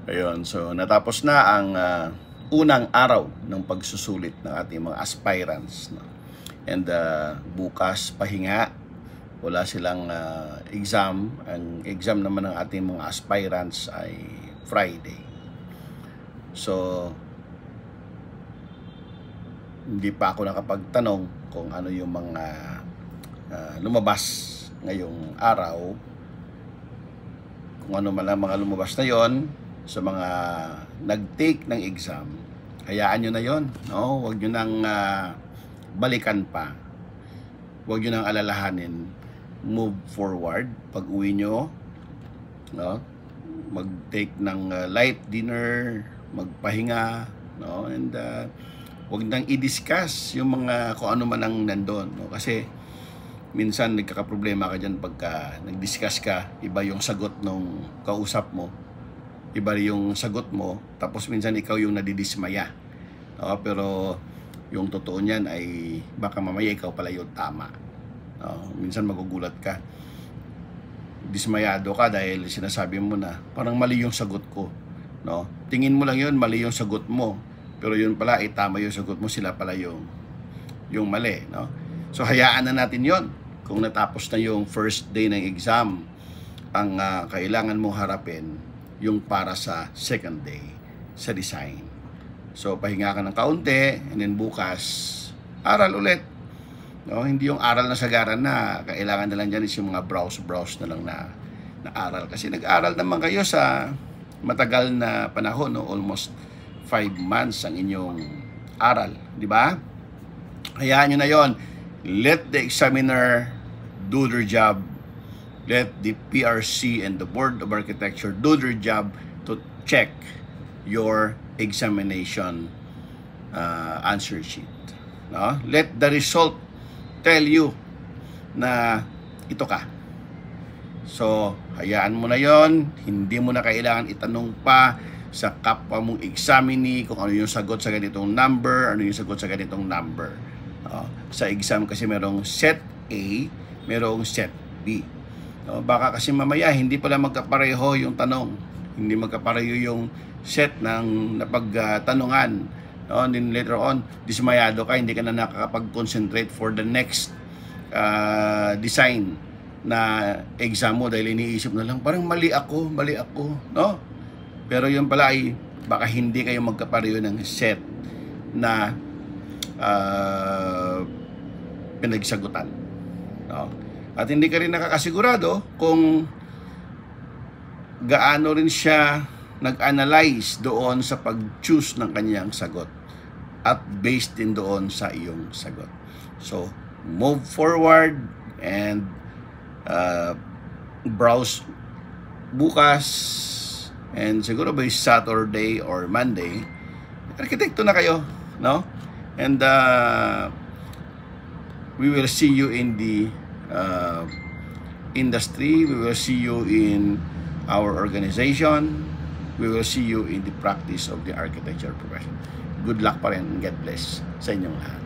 Ayun, so natapos na ang unang araw ng pagsusulit ng ating mga aspirants, no? And bukas pahinga, wala silang exam. Ang exam naman ng ating mga aspirants ay Friday. So hindi pa ako nakapagtanong kung ano yung mga lumabas ngayong araw, kung ano man ang mga lumabas na yon sa mga nag-take ng exam. Hayaan nyo na yon, no? Huwag nyo nang balikan pa, huwag nyo nang alalahanin. Move forward. Pag uwi nyo, no, mag-take ng light dinner, magpahinga, no? And huwag nang i-discuss yung mga kung ano man ang nandun, no? Kasi minsan nagkakaproblema ka dyan pagka nag-discuss ka, iba yung sagot nung kausap mo, iba yung sagot mo, tapos minsan ikaw yung nadidismaya, no? Pero yung totoo niyan ay baka mamaya ikaw pala yung tama, no? Minsan magugulat ka, dismayado ka dahil sinasabi mo na parang mali yung sagot ko, no? Tingin mo lang yun, mali yung sagot mo, pero yun pala ay tama yung sagot mo, sila pala yung mali, no? So hayaan na natin yon. Kung natapos na yung first day ng exam, ang kailangan mong harapin yung para sa second day, sa design. So pahinga ka ng kaunti, and then bukas aral ulit, no? Hindi yung aral na sagaran na kailangan na lang dyan is yung mga browse na lang na aral, kasi nag-aral naman kayo sa matagal na panahon, no? Almost 5 months ang inyong aral, di ba? Hayaan nyo na yon. Let the examiner do their job. Let the PRC and the Board of Architecture do their job to check your examination answer sheet, no? Let the result tell you na ito ka. So hayaan mo na yon. Hindi mo na kailangan itanong pa sa kapwa mong examinee kung ano yung sagot sa ganitong number, ano yung sagot sa ganitong number. Sa exam kasi merong set A, merong set B. Baka kasi mamaya hindi pala magkapareho yung tanong, hindi magkapareho yung set ng napagtanungan, and then later on dismayado ka, hindi ka na nakakapag-concentrate for the next design na exam mo dahil iniisip na lang parang mali ako, no? Pero yun pala ay baka hindi kayo magkapareho ng set na pinagsagutan, no? At hindi ka rin nakakasigurado kung gaano rin siya nag-analyze doon sa pag-choose ng kanyang sagot at based din doon sa iyong sagot. So move forward and browse bukas, and siguro by Saturday or Monday arkitekto na kayo, no? And we will see you in the industry, we will see you in our organization, we will see you in the practice of the architecture profession. Good luck pa rin. God bless sa inyong lahat.